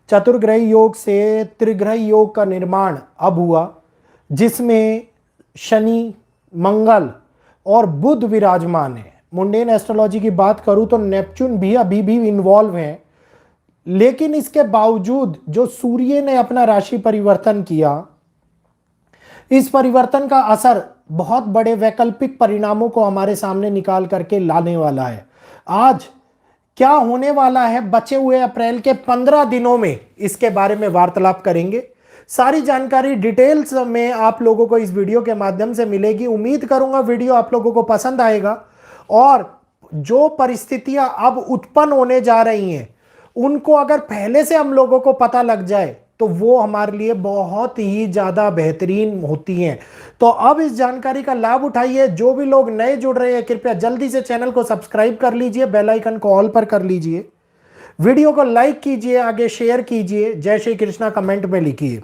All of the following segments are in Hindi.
चतुर्ग्रह योग से त्रिग्रह योग का निर्माण अब हुआ, जिसमें शनि, मंगल और बुध विराजमान है। मुंडेन एस्ट्रोलॉजी की बात करूं तो नेपच्यून भी अभी भी इन्वॉल्व है, लेकिन इसके बावजूद जो सूर्य ने अपना राशि परिवर्तन किया, इस परिवर्तन का असर बहुत बड़े वैकल्पिक परिणामों को हमारे सामने निकाल करके लाने वाला है। आज क्या होने वाला है बचे हुए अप्रैल के 15 दिनों में, इसके बारे में वार्तालाप करेंगे। सारी जानकारी डिटेल्स में आप लोगों को इस वीडियो के माध्यम से मिलेगी। उम्मीद करूंगा वीडियो आप लोगों को पसंद आएगा और जो परिस्थितियां अब उत्पन्न होने जा रही हैं उनको अगर पहले से हम लोगों को पता लग जाए तो वो हमारे लिए बहुत ही ज्यादा बेहतरीन होती हैं। तो अब इस जानकारी का लाभ उठाइए। जो भी लोग नए जुड़ रहे हैं कृपया जल्दी से चैनल को सब्सक्राइब कर लीजिए, बेल आइकन को ऑल पर कर लीजिए, वीडियो को लाइक कीजिए, आगे शेयर कीजिए, जय श्री कृष्णा कमेंट में लिखिए।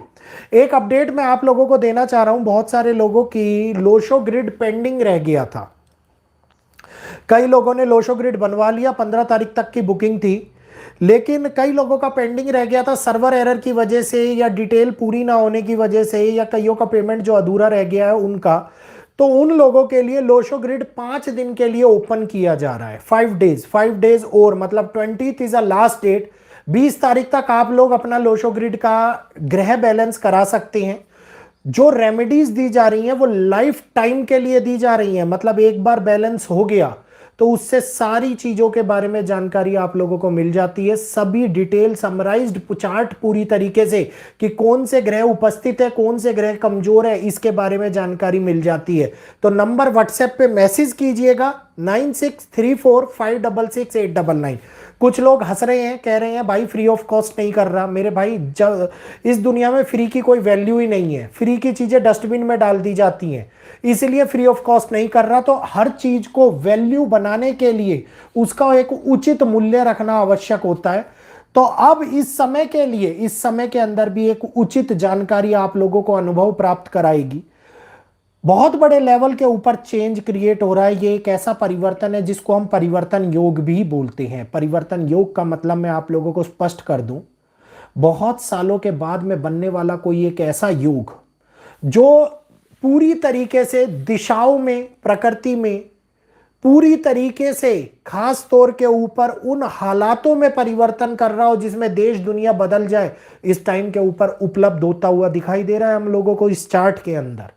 एक अपडेट मैं आप लोगों को देना चाह रहा हूं। बहुत सारे लोगों की लोशो ग्रिड पेंडिंग रह गया था। कई लोगों ने लोशो ग्रिड बनवा लिया, 15 तारीख तक की बुकिंग थी, लेकिन कई लोगों का पेंडिंग रह गया था सर्वर एरर की वजह से या डिटेल पूरी ना होने की वजह से या कईयों का पेमेंट जो अधूरा रह गया है उनका। तो उन लोगों के लिए लोशो ग्रिड 5 दिन के लिए ओपन किया जा रहा है। 5 डेज और मतलब 20th is a last date. 20 तारीख तक आप लोग अपना लोशो ग्रिड का ग्रह बैलेंस करा सकते हैं। जो रेमेडीज दी जा रही हैं वो लाइफ टाइम के लिए दी जा रही हैं, मतलब एक बार बैलेंस हो गया तो उससे सारी चीजों के बारे में जानकारी आप लोगों को मिल जाती है। सभी डिटेल समराइज्ड चार्ट पूरी तरीके से कि कौन से ग्रह उपस्थित है, कौन से ग्रह कमजोर है, इसके बारे में जानकारी मिल जाती है। तो नंबर व्हाट्सएप पे मैसेज कीजिएगा 9634566899। कुछ लोग हंस रहे हैं, कह रहे हैं भाई फ्री ऑफ कॉस्ट नहीं कर रहा। मेरे भाई इस दुनिया में फ्री की कोई वैल्यू ही नहीं है। फ्री की चीजें डस्टबिन में डाल दी जाती हैं, इसलिए फ्री ऑफ कॉस्ट नहीं कर रहा। तो हर चीज को वैल्यू बनाने के लिए उसका एक उचित मूल्य रखना आवश्यक होता है। तो अब इस समय के लिए, इस समय के अंदर भी एक उचित जानकारी आप लोगों को अनुभव प्राप्त कराएगी। बहुत बड़े लेवल के ऊपर चेंज क्रिएट हो रहा है। ये एक ऐसा परिवर्तन है जिसको हम परिवर्तन योग भी बोलते हैं। परिवर्तन योग का मतलब मैं आप लोगों को स्पष्ट कर दूं, बहुत सालों के बाद में बनने वाला कोई एक ऐसा योग जो पूरी तरीके से दिशाओं में, प्रकृति में पूरी तरीके से खास तौर के ऊपर उन हालातों में परिवर्तन कर रहा हो जिसमें देश दुनिया बदल जाए, इस टाइम के ऊपर उपलब्ध होता हुआ दिखाई दे रहा है हम लोगों को इस चार्ट के अंदर।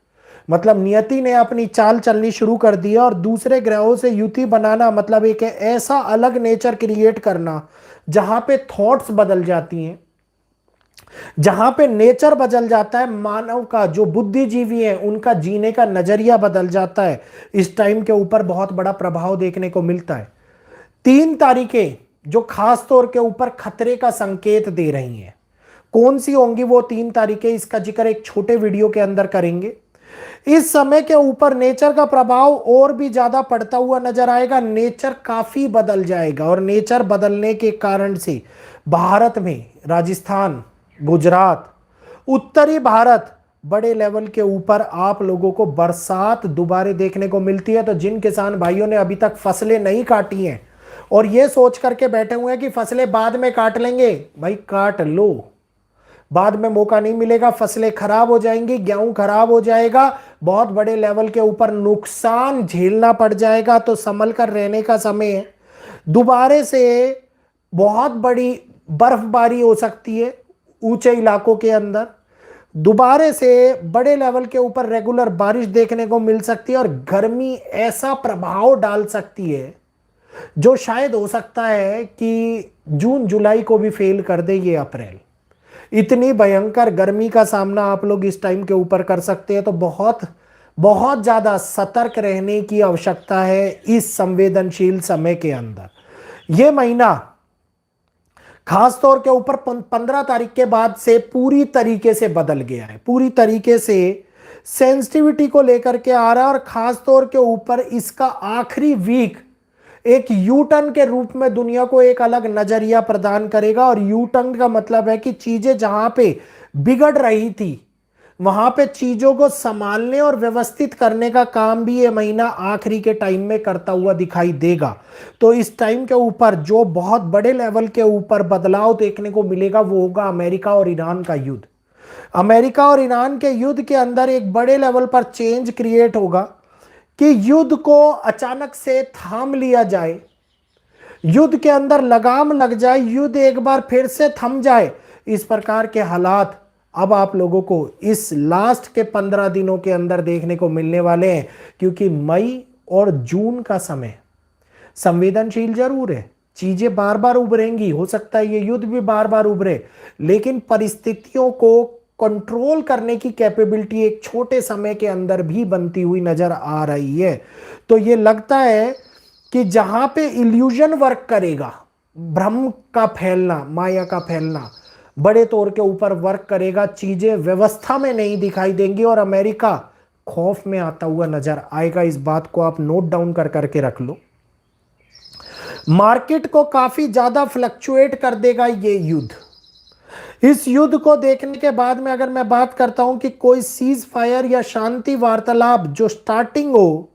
मतलब नियति ने अपनी चाल चलनी शुरू कर दिया और दूसरे ग्रहों से युति बनाना, मतलब एक ऐसा अलग नेचर क्रिएट करना जहां पे थॉट्स बदल जाती हैं, जहां पे नेचर बदल जाता है। मानव का जो बुद्धिजीवी है उनका जीने का नजरिया बदल जाता है। इस टाइम के ऊपर बहुत बड़ा प्रभाव देखने को मिलता है। 3 तारीखें जो खास तौर के ऊपर खतरे का संकेत दे रही हैं, कौन सी होंगी वो 3 तारीखें, इसका जिक्र एक छोटे वीडियो के अंदर करेंगे। इस समय के ऊपर नेचर का प्रभाव और भी ज्यादा पड़ता हुआ नजर आएगा। नेचर काफी बदल जाएगा और नेचर बदलने के कारण से भारत में राजस्थान, गुजरात, उत्तरी भारत बड़े लेवल के ऊपर आप लोगों को बरसात दोबारा देखने को मिलती है। तो जिन किसान भाइयों ने अभी तक फसलें नहीं काटी हैं और ये सोच करके बैठे हुए हैं कि फसलें बाद में काट लेंगे, भाई काट लो, बाद में मौका नहीं मिलेगा। फसलें खराब हो जाएंगी, गेहूं खराब हो जाएगा, बहुत बड़े लेवल के ऊपर नुकसान झेलना पड़ जाएगा। तो संभल कर रहने का समय है। दोबारा से बहुत बड़ी बर्फबारी हो सकती है ऊंचे इलाकों के अंदर, दोबारा से बड़े लेवल के ऊपर रेगुलर बारिश देखने को मिल सकती है और गर्मी ऐसा प्रभाव डाल सकती है जो शायद हो सकता है कि जून जुलाई को भी फेल कर दे ये अप्रैल। इतनी भयंकर गर्मी का सामना आप लोग इस टाइम के ऊपर कर सकते हैं। तो बहुत बहुत ज्यादा सतर्क रहने की आवश्यकता है इस संवेदनशील समय के अंदर। यह महीना खास तौर के ऊपर 15 तारीख के बाद से पूरी तरीके से बदल गया है, पूरी तरीके से सेंसिटिविटी को लेकर के आ रहा है और खास तौर के ऊपर इसका आखिरी वीक एक यू टर्न के रूप में दुनिया को एक अलग नजरिया प्रदान करेगा। और यू टर्न का मतलब है कि चीजें जहां पे बिगड़ रही थी, वहां पे चीजों को संभालने और व्यवस्थित करने का काम भी ये महीना आखिरी के टाइम में करता हुआ दिखाई देगा। तो इस टाइम के ऊपर जो बहुत बड़े लेवल के ऊपर बदलाव देखने को मिलेगा वो होगा अमेरिका और ईरान का युद्ध। अमेरिका और ईरान के युद्ध के अंदर एक बड़े लेवल पर चेंज क्रिएट होगा कि युद्ध को अचानक से थाम लिया जाए, युद्ध के अंदर लगाम लग जाए, युद्ध एक बार फिर से थम जाए। इस प्रकार के हालात अब आप लोगों को इस लास्ट के 15 दिनों के अंदर देखने को मिलने वाले हैं, क्योंकि मई और जून का समय संवेदनशील जरूर है, चीजें बार बार उभरेंगी, हो सकता है ये युद्ध भी बार बार उभरे, लेकिन परिस्थितियों को कंट्रोल करने की कैपेबिलिटी एक छोटे समय के अंदर भी बनती हुई नजर आ रही है। तो ये लगता है कि जहां पे इल्यूजन वर्क करेगा, भ्रम का फैलना, माया का फैलना बड़े तौर के ऊपर वर्क करेगा, चीजें व्यवस्था में नहीं दिखाई देंगी और अमेरिका खौफ में आता हुआ नजर आएगा। इस बात को आप नोट डाउन कर करके रख लो। मार्केट को काफी ज्यादा फ्लक्चुएट कर देगा ये युद्ध। इस युद्ध को देखने के बाद में अगर मैं बात करता हूं कि कोई सीज फायर या शांति वार्तालाप जो स्टार्टिंग हो,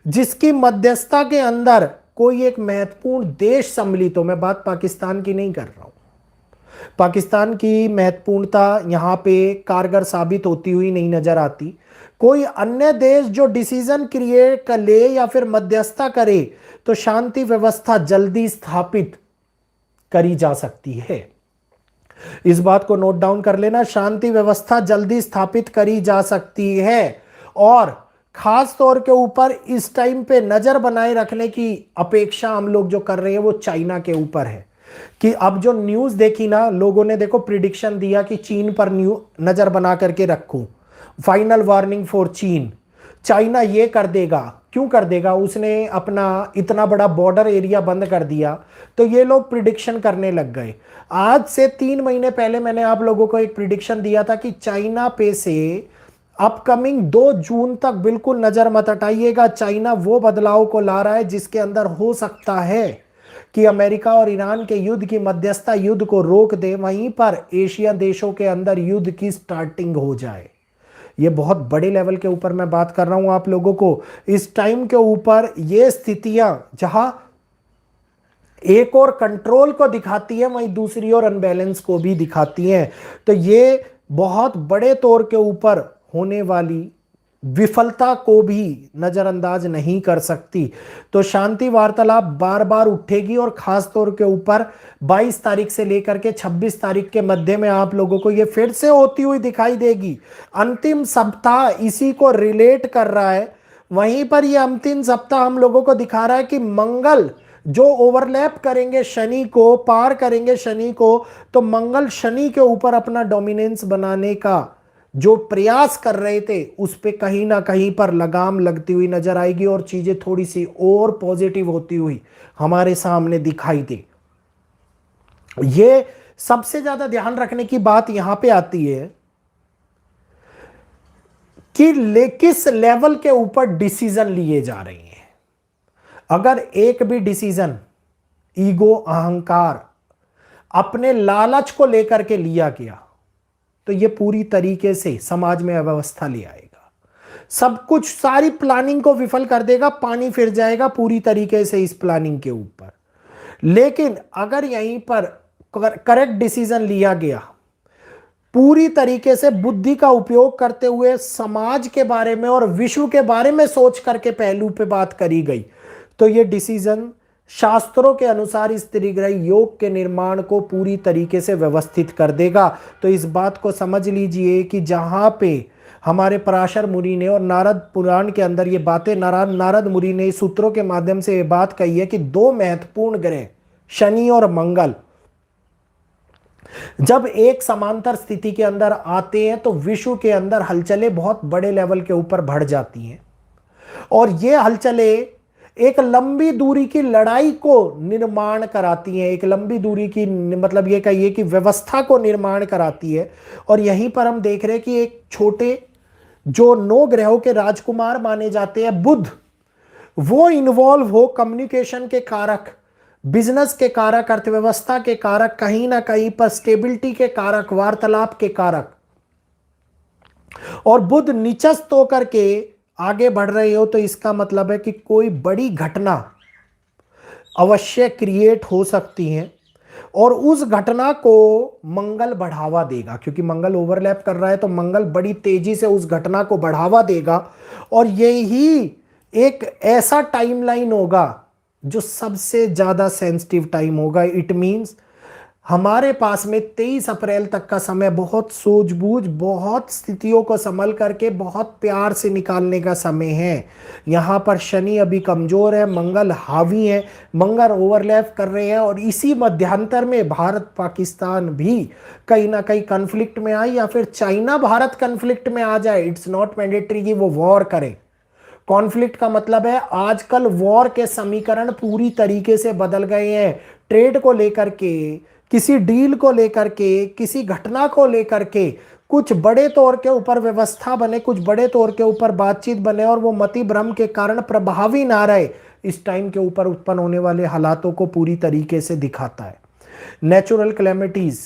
जिसकी मध्यस्थता के अंदर कोई एक महत्वपूर्ण देश सम्मिलित हो, मैं बात पाकिस्तान की नहीं कर रहा हूं, पाकिस्तान की महत्वपूर्णता यहां पे कारगर साबित होती हुई नहीं नजर आती, कोई अन्य देश जो डिसीजन क्रिएट कर ले या फिर मध्यस्थता करे तो शांति व्यवस्था जल्दी स्थापित करी जा सकती है। इस बात को नोट डाउन कर लेना, शांति व्यवस्था जल्दी स्थापित करी जा सकती है। और खास तौर के ऊपर इस टाइम पे नजर बनाए रखने की अपेक्षा हम लोग जो कर रहे हैं वो चाइना के ऊपर है कि अब जो न्यूज देखी ना, लोगों ने देखो प्रिडिक्शन दिया कि चीन पर नजर बना करके रखूं, फाइनल वार्निंग फॉर चीन, चाइना ये कर देगा। क्यों कर देगा? उसने अपना इतना बड़ा बॉर्डर एरिया बंद कर दिया, तो ये लोग प्रिडिक्शन करने लग गए। आज से 3 महीने पहले मैंने आप लोगों को एक प्रिडिक्शन दिया था कि चाइना पे से अपकमिंग 2 जून तक बिल्कुल नजर मत हटाइएगा, चाइना वो बदलाव को ला रहा है जिसके अंदर हो सकता है कि अमेरिका और ईरान के युद्ध की मध्यस्थता युद्ध को रोक दे, वहीं पर एशिया देशों के अंदर युद्ध की स्टार्टिंग हो जाए। ये बहुत बड़े लेवल के ऊपर मैं बात कर रहा हूं आप लोगों को। इस टाइम के ऊपर ये स्थितियां जहां एक और कंट्रोल को दिखाती है, वहीं दूसरी ओर अनबैलेंस को भी दिखाती हैं। तो ये बहुत बड़े तौर के ऊपर होने वाली विफलता को भी नजरअंदाज नहीं कर सकती। तो शांति वार्तालाप बार बार उठेगी और खास तौर के ऊपर 22 तारीख से लेकर के 26 तारीख के मध्य में आप लोगों को ये फिर से होती हुई दिखाई देगी। अंतिम सप्ताह इसी को रिलेट कर रहा है। वहीं पर ये अंतिम सप्ताह हम लोगों को दिखा रहा है कि मंगल जो ओवरलैप करेंगे शनि को, पार करेंगे शनि को, तो मंगल शनि के ऊपर अपना डोमिनेंस बनाने का जो प्रयास कर रहे थे उस पे कहीं ना कहीं पर लगाम लगती हुई नजर आएगी और चीजें थोड़ी सी और पॉजिटिव होती हुई हमारे सामने दिखाई दे। ये सबसे ज्यादा ध्यान रखने की बात यहां पे आती है कि किस लेवल के ऊपर डिसीजन लिए जा रहे हैं। अगर एक भी डिसीजन ईगो, अहंकार, अपने लालच को लेकर के लिया गया तो ये पूरी तरीके से समाज में अव्यवस्था ले आएगा, सब कुछ, सारी प्लानिंग को विफल कर देगा, पानी फिर जाएगा पूरी तरीके से इस प्लानिंग के ऊपर। लेकिन अगर यहीं पर करेक्ट डिसीजन लिया गया, पूरी तरीके से बुद्धि का उपयोग करते हुए समाज के बारे में और विश्व के बारे में सोच करके पहलू पे बात करी गई, तो ये डिसीजन शास्त्रों के अनुसार इस त्रिग्रह योग के निर्माण को पूरी तरीके से व्यवस्थित कर देगा। तो इस बात को समझ लीजिए कि जहां पे हमारे पराशर मुनि ने और नारद पुराण के अंदर ये बातें, नारद मुनि ने सूत्रों के माध्यम से ये बात कही है कि 2 महत्वपूर्ण ग्रह शनि और मंगल जब एक समांतर स्थिति के अंदर आते हैं तो विश्व के अंदर हलचलें बहुत बड़े लेवल के ऊपर बढ़ जाती हैं और ये हलचलें एक लंबी दूरी की लड़ाई को निर्माण कराती हैं, एक लंबी दूरी की, मतलब ये कहिए कि व्यवस्था को निर्माण कराती है। और यहीं पर हम देख रहे हैं कि एक छोटे जो 9 ग्रहों के राजकुमार माने जाते हैं बुध, वो इन्वॉल्व हो, कम्युनिकेशन के कारक, बिजनेस के कारक, अर्थव्यवस्था के कारक, कहीं ना कहीं पर स्टेबिलिटी के कारक, वार्तालाप के कारक, और बुध नीचस्थ होकर के आगे बढ़ रहे हो तो इसका मतलब है कि कोई बड़ी घटना अवश्य क्रिएट हो सकती है और उस घटना को मंगल बढ़ावा देगा, क्योंकि मंगल ओवरलैप कर रहा है तो मंगल बड़ी तेजी से उस घटना को बढ़ावा देगा। और यही एक ऐसा टाइमलाइन होगा जो सबसे ज्यादा सेंसिटिव टाइम होगा। इट मींस हमारे पास में 23 अप्रैल तक का समय बहुत सूझबूझ, बहुत स्थितियों को संभल करके बहुत प्यार से निकालने का समय है। यहाँ पर शनि अभी कमजोर है, मंगल हावी है, मंगल ओवरलैप कर रहे हैं और इसी मध्यांतर में भारत पाकिस्तान भी कहीं ना कहीं कन्फ्लिक्ट में आए या फिर चाइना भारत कन्फ्लिक्ट में आ जाए। इट्स नॉट मैंडेटरी कि वो वॉर करे। कॉन्फ्लिक्ट का मतलब है आजकल वॉर के समीकरण पूरी तरीके से बदल गए हैं। ट्रेड को लेकर के, किसी डील को लेकर के, किसी घटना को लेकर के कुछ बड़े तौर के ऊपर व्यवस्था बने, कुछ बड़े तौर के ऊपर बातचीत बने और वो मति भ्रम के कारण प्रभावी ना रहे, इस टाइम के ऊपर उत्पन्न होने वाले हालातों को पूरी तरीके से दिखाता है। नेचुरल कैलेमिटीज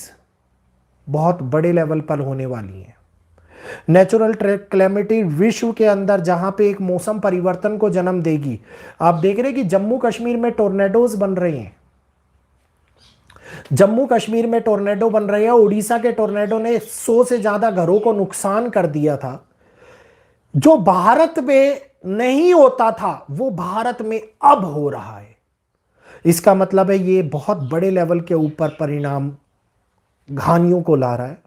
बहुत बड़े लेवल पर होने वाली हैं। नेचुरल कैलेमिटी विश्व के अंदर जहां पे एक मौसम परिवर्तन को जन्म देगी। आप देख रहे हैं कि जम्मू कश्मीर में टोर्नेडोज बन रहे हैं, जम्मू कश्मीर में टोर्नेडो बन रहे हैं। उड़ीसा के टोर्नेडो ने 100 से ज्यादा घरों को नुकसान कर दिया था। जो भारत में नहीं होता था वो भारत में अब हो रहा है। इसका मतलब है ये बहुत बड़े लेवल के ऊपर परिणाम हानियों को ला रहा है।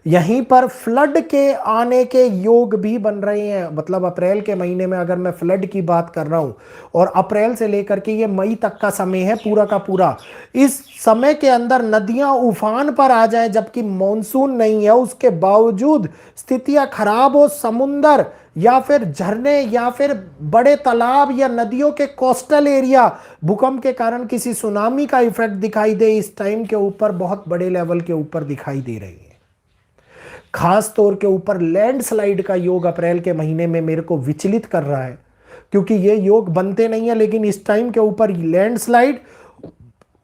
यहीं पर फ्लड के आने के योग भी बन रहे हैं। मतलब अप्रैल के महीने में अगर मैं फ्लड की बात कर रहा हूं और अप्रैल से लेकर के ये मई तक का समय है पूरा का पूरा, इस समय के अंदर नदियां उफान पर आ जाएं जबकि मॉनसून नहीं है, उसके बावजूद स्थितियां खराब हो, समुंदर या फिर झरने या फिर बड़े तालाब या नदियों के कोस्टल एरिया भूकंप के कारण किसी सुनामी का इफेक्ट दिखाई दे, इस टाइम के ऊपर बहुत बड़े लेवल के ऊपर दिखाई दे रही है। खास तौर के ऊपर लैंडस्लाइड का योग अप्रैल के महीने में मेरे को विचलित कर रहा है, क्योंकि ये योग बनते नहीं है लेकिन इस टाइम के ऊपर लैंडस्लाइड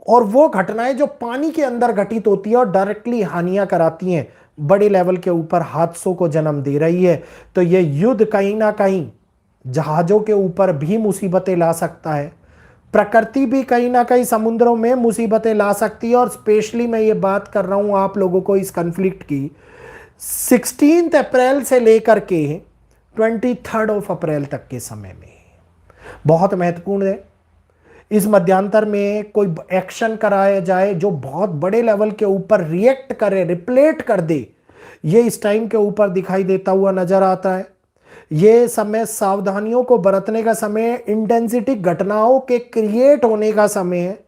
और वो घटनाएं जो पानी के अंदर घटित होती है और डायरेक्टली हानियां कराती हैं, बड़े लेवल के ऊपर हादसों को जन्म दे रही है। तो ये युद्ध कहीं ना कहीं जहाजों के ऊपर भी मुसीबतें ला सकता है, प्रकृति भी कहीं ना कहीं समुद्रों में मुसीबतें ला सकती है। और स्पेशली मैं ये बात कर रहा हूं आप लोगों को इस कन्फ्लिक्ट की 16 अप्रैल से लेकर के 23 अप्रैल तक के समय में बहुत महत्वपूर्ण है। इस मध्यांतर में कोई एक्शन कराया जाए जो बहुत बड़े लेवल के ऊपर रिएक्ट करे, रिप्लेट कर दे, ये इस टाइम के ऊपर दिखाई देता हुआ नजर आता है। ये समय सावधानियों को बरतने का समय, इंटेंसिटी घटनाओं के क्रिएट होने का समय है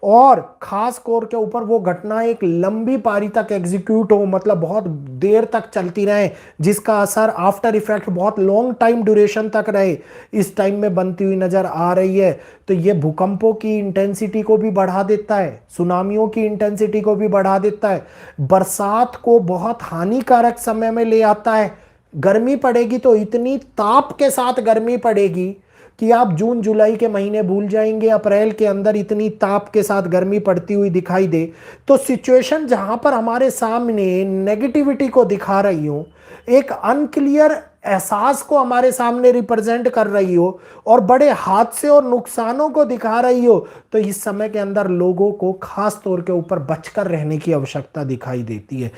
और खास कोर के ऊपर वो घटना एक लंबी पारी तक एग्जीक्यूट हो, मतलब बहुत देर तक चलती रहे, जिसका असर आफ्टर इफेक्ट बहुत लॉन्ग टाइम ड्यूरेशन तक रहे, इस टाइम में बनती हुई नजर आ रही है। तो ये भूकंपों की इंटेंसिटी को भी बढ़ा देता है, सुनामियों की इंटेंसिटी को भी बढ़ा देता है, बरसात को बहुत हानिकारक समय में ले आता है। गर्मी पड़ेगी तो इतनी ताप के साथ गर्मी पड़ेगी कि आप जून जुलाई के महीने भूल जाएंगे। अप्रैल के अंदर इतनी ताप के साथ गर्मी पड़ती हुई दिखाई दे तो सिचुएशन जहां पर हमारे सामने नेगेटिविटी को दिखा रही हो, एक अनक्लियर एहसास को हमारे सामने रिप्रेजेंट कर रही हो और बड़े हादसे और नुकसानों को दिखा रही हो, तो इस समय के अंदर लोगों को खास तौर के ऊपर बचकर रहने की आवश्यकता दिखाई देती है।